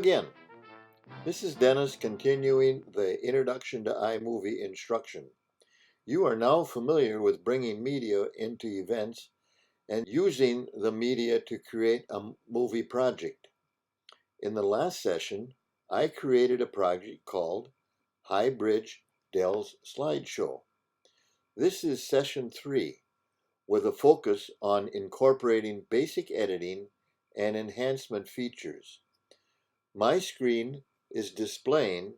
again. This is Dennis continuing the Introduction to iMovie instruction. You are now familiar with bringing media into events and using the media to create a movie project. In the last session, I created a project called High Bridge Dell's Slideshow. This is session 3 with a focus on incorporating basic editing and enhancement features. My screen is displaying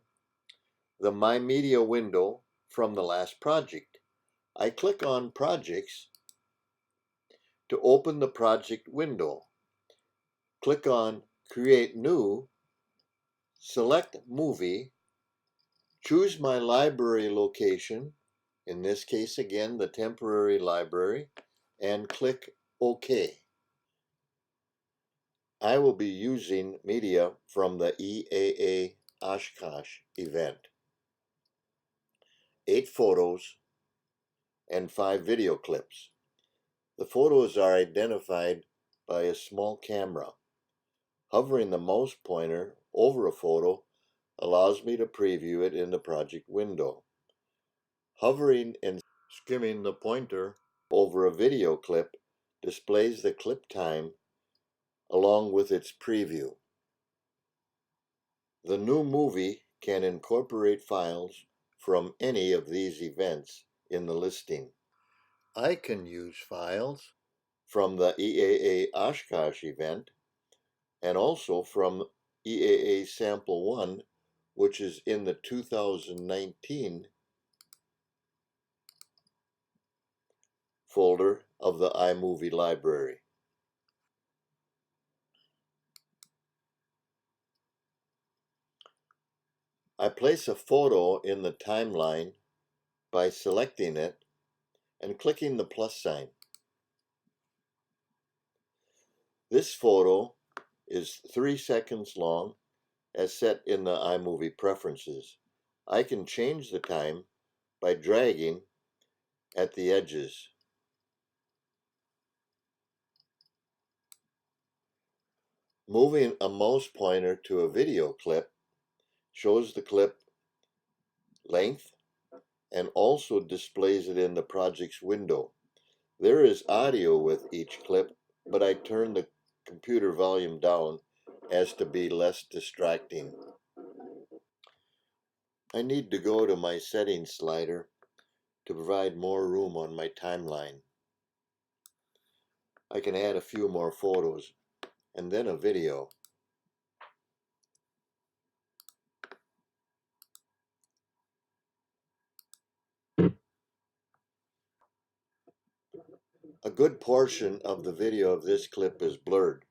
the My Media window from the last project. I click on Projects to open the project window. Click on Create New, select Movie, choose my library location, in this case again the temporary library, and click OK. I will be using media from the EAA Oshkosh event. 8 photos and 5 video clips. The photos are identified by a small camera. Hovering the mouse pointer over a photo allows me to preview it in the project window. Hovering and skimming the pointer over a video clip displays the clip time along with its preview. The new movie can incorporate files from any of these events in the listing. I can use files from the EAA Oshkosh event and also from EAA Sample 1, which is in the 2019 folder of the iMovie library. I place a photo in the timeline by selecting it and clicking the plus sign. This photo is 3 seconds long as set in the iMovie preferences. I can change the time by dragging at the edges. Moving a mouse pointer to a video clip shows the clip length and also displays it in the project's window. There is audio with each clip, but I turn the computer volume down as to be less distracting. I need to go to my settings slider to provide more room on my timeline. I can add a few more photos and then a video. A good portion of the video of this clip is blurred.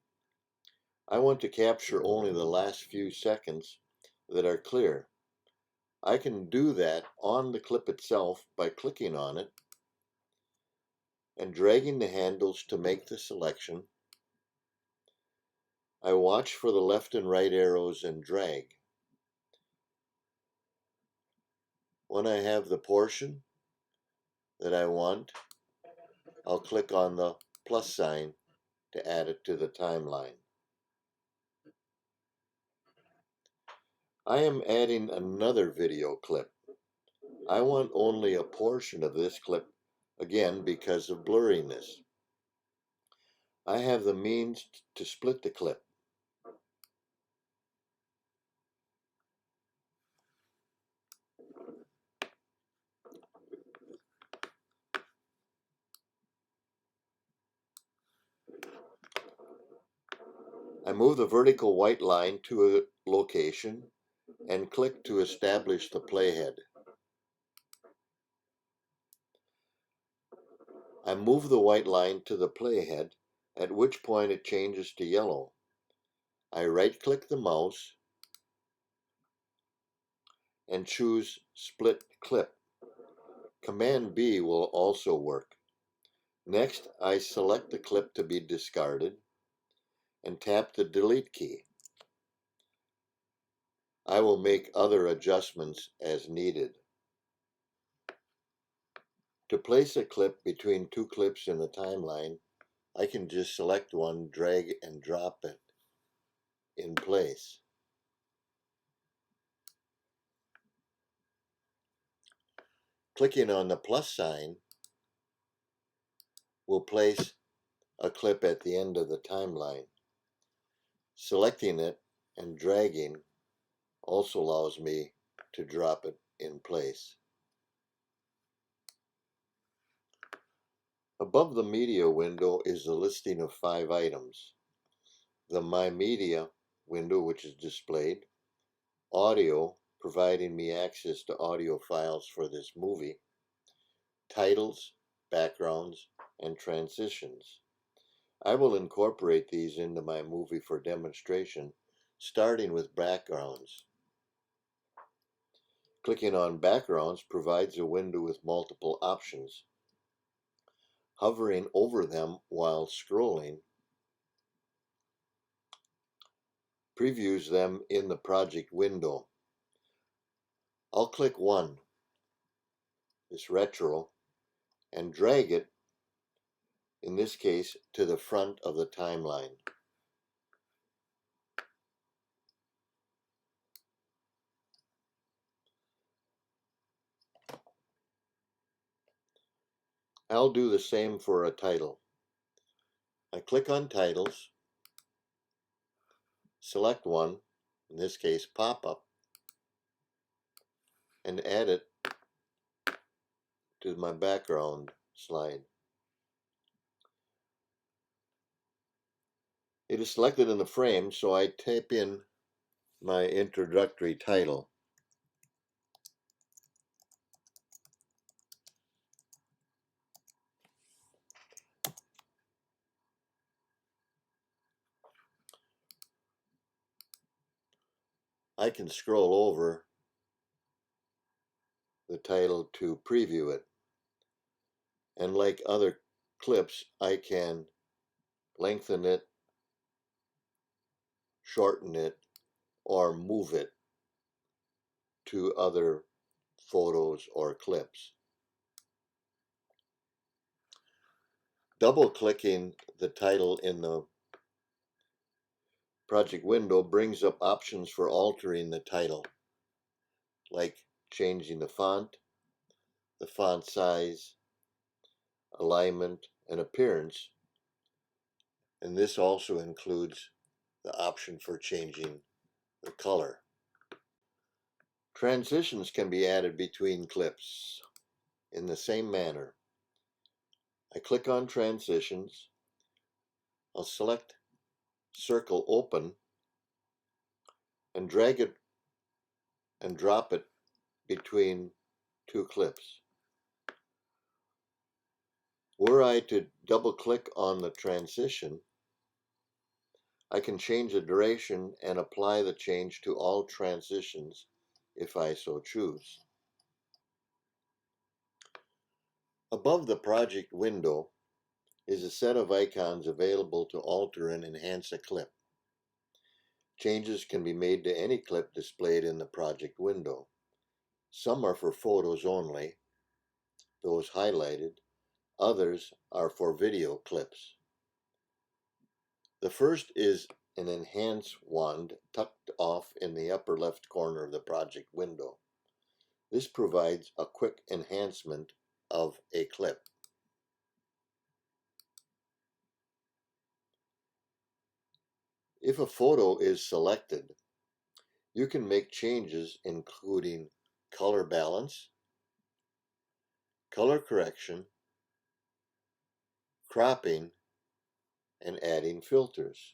I want to capture only the last few seconds that are clear. I can do that on the clip itself by clicking on it and dragging the handles to make the selection. I watch for the left and right arrows and drag. When I have the portion that I want, I'll click on the plus sign to add it to the timeline. I am adding another video clip. I want only a portion of this clip, again because of blurriness. I have the means to split the clip. I move the vertical white line to a location and click to establish the playhead. I move the white line to the playhead, at which point it changes to yellow. I right-click the mouse and choose Split Clip. Command B will also work. Next, I select the clip to be discarded and tap the Delete key. I will make other adjustments as needed. To place a clip between 2 clips in the timeline, I can just select one, drag and drop it in place. Clicking on the plus sign will place a clip at the end of the timeline. Selecting it and dragging also allows me to drop it in place. Above the media window is a listing of 5 items. The My Media window, which is displayed, audio, providing me access to audio files for this movie, titles, backgrounds, and transitions. I will incorporate these into my movie for demonstration, starting with backgrounds. Clicking on backgrounds provides a window with multiple options. Hovering over them while scrolling previews them in the project window. I'll click one, this retro, and drag it, in this case, to the front of the timeline. I'll do the same for a title. I click on titles, select one, in this case pop-up, and add it to my background slide. It is selected in the frame, so I type in my introductory title. I can scroll over the title to preview it. And like other clips, I can lengthen it, shorten it, or move it to other photos or clips. Double-clicking the title in the project window brings up options for altering the title, like changing the font size, alignment, and appearance, and this also includes the option for changing the color. Transitions can be added between clips in the same manner. I click on transitions, I'll select circle open and drag it and drop it between 2 clips. Were I to double click on the transition, I can change the duration and apply the change to all transitions if I so choose. Above the project window is a set of icons available to alter and enhance a clip. Changes can be made to any clip displayed in the project window. Some are for photos only, those highlighted. Others are for video clips. The first is an enhance wand tucked off in the upper left corner of the project window. This provides a quick enhancement of a clip. If a photo is selected, you can make changes including color balance, color correction, cropping, and adding filters.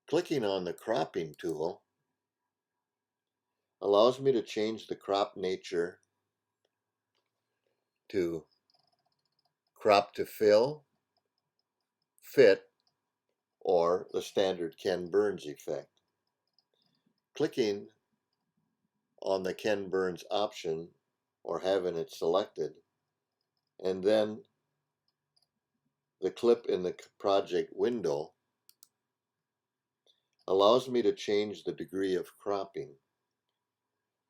Clicking on the cropping tool allows me to change the crop nature to crop to fill, fit, or the standard Ken Burns effect. Clicking on the Ken Burns option or having it selected, and then the clip in the project window allows me to change the degree of cropping.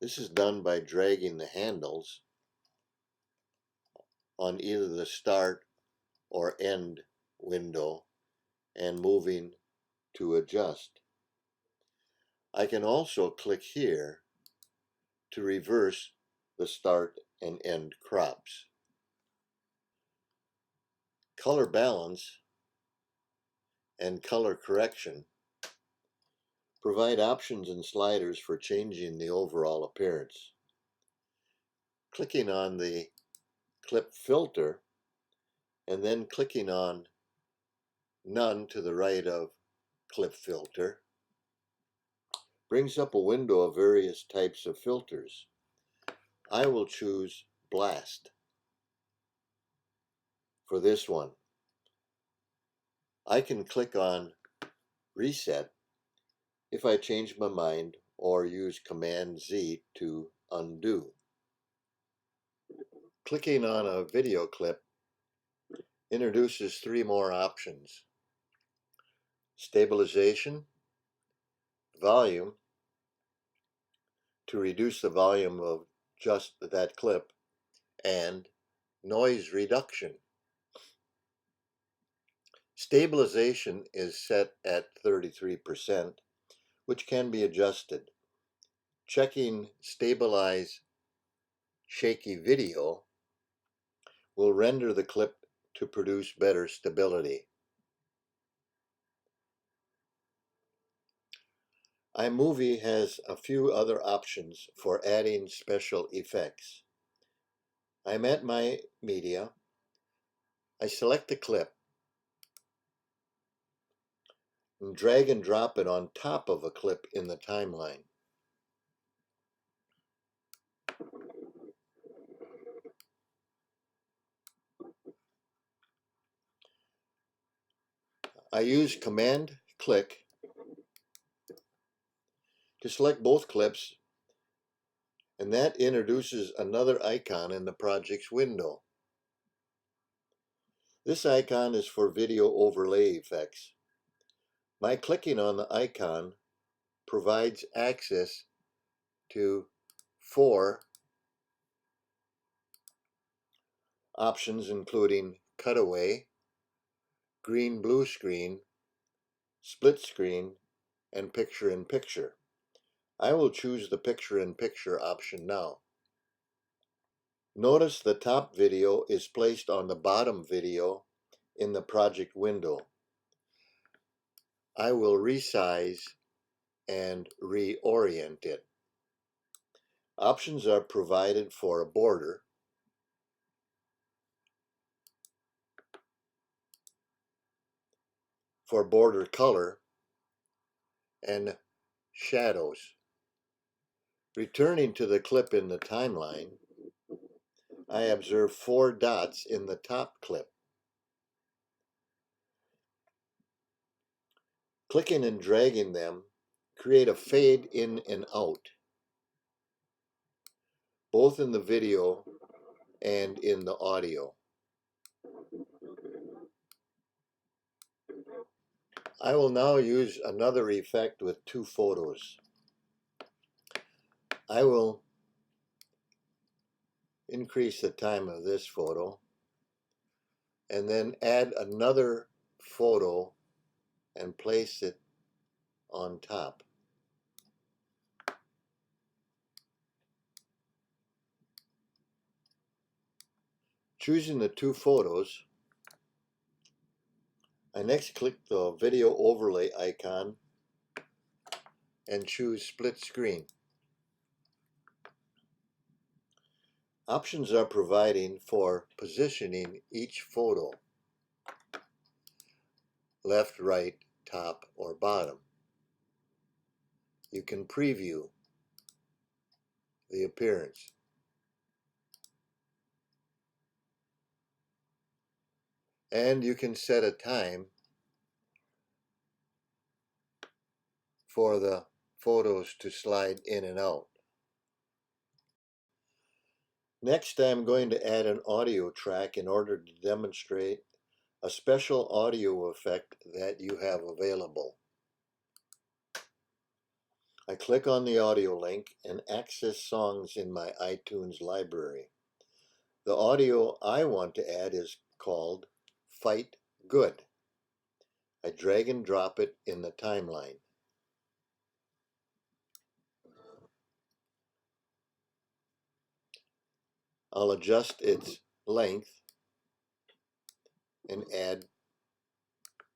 This is done by dragging the handles on either the start or end window and moving to adjust. I can also click here to reverse the start and end crops. Color balance and color correction provide options and sliders for changing the overall appearance. Clicking on the clip filter and then clicking on none to the right of clip filter brings up a window of various types of filters. I will choose blast for this one. I can click on reset if I change my mind or use Command Z to undo. Clicking on a video clip introduces three more options: stabilization, volume, to reduce the volume of just that clip, and noise reduction. Stabilization is set at 33%, which can be adjusted. Checking stabilize shaky video will render the clip to produce better stability. iMovie has a few other options for adding special effects. I'm at my media. I select the clip and drag and drop it on top of a clip in the timeline. I use Command click to select both clips, and that introduces another icon in the project's window. This icon is for video overlay effects. My clicking on the icon provides access to 4 options, including cutaway, green blue screen, split screen, and picture in picture. I will choose the picture in picture option now. Notice the top video is placed on the bottom video in the project window. I will resize and reorient it. Options are provided for a border, for border color, and shadows. Returning to the clip in the timeline, I observe 4 dots in the top clip. Clicking and dragging them create a fade in and out, both in the video and in the audio. I will now use another effect with 2 photos. I will increase the time of this photo and then add another photo and place it on top. Choosing the 2 photos, I next click the video overlay icon and choose split screen. Options are provided for positioning each photo: left, right, top, or bottom. You can preview the appearance. And you can set a time for the photos to slide in and out. Next, I'm going to add an audio track in order to demonstrate a special audio effect that you have available. I click on the audio link and access songs in my iTunes library. The audio I want to add is called Fight Good. I drag and drop it in the timeline. I'll adjust its length and add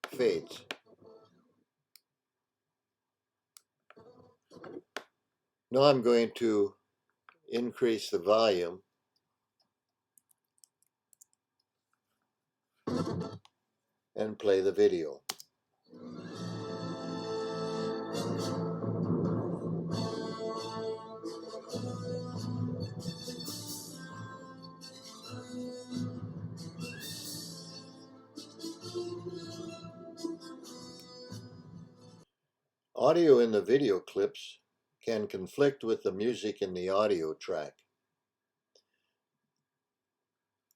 fades. Now I'm going to increase the volume and play the video. Audio in the video clips can conflict with the music in the audio track.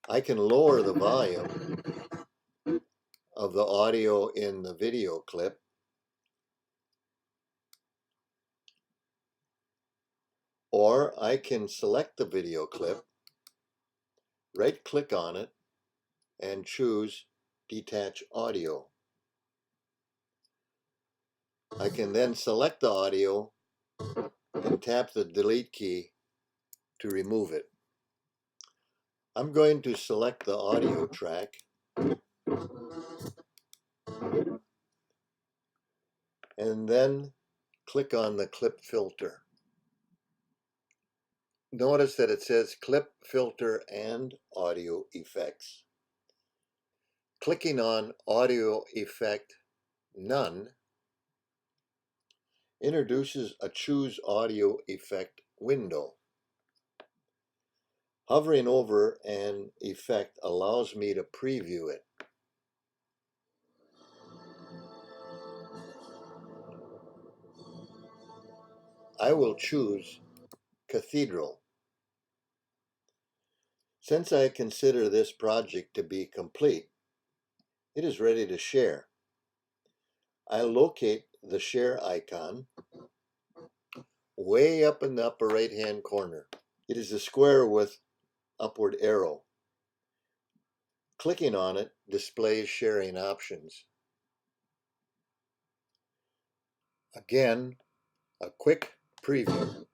I can lower the volume of the audio in the video clip, or I can select the video clip, right-click on it, and choose Detach Audio. I can then select the audio and tap the Delete key to remove it. I'm going to select the audio track and then click on the clip filter. Notice that it says clip filter and audio effects. Clicking on audio effect none introduces a choose audio effect window. Hovering over an effect allows me to preview it. I will choose Cathedral. Since I consider this project to be complete, it is ready to share. I locate the share icon way up in the upper right hand corner. It is a square with upward arrow. Clicking on it displays sharing options. Again, a quick preview.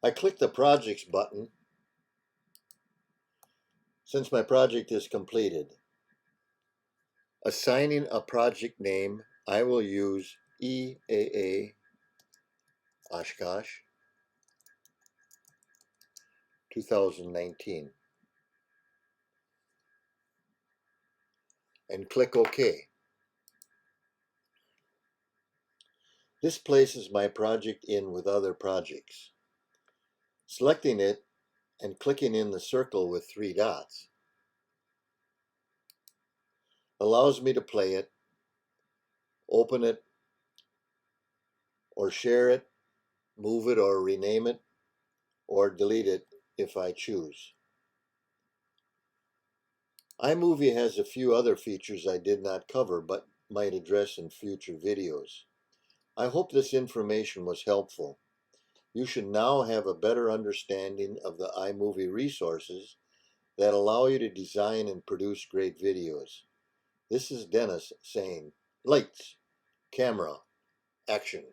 I click the Projects button since my project is completed. Assigning a project name, I will use EAA Oshkosh 2019 and click OK. This places my project in with other projects. Selecting it and clicking in the circle with 3 dots allows me to play it, open it, or share it, move it or rename it, or delete it if I choose. iMovie has a few other features I did not cover but might address in future videos. I hope this information was helpful. You should now have a better understanding of the iMovie resources that allow you to design and produce great videos. This is Dennis saying, lights, camera, action.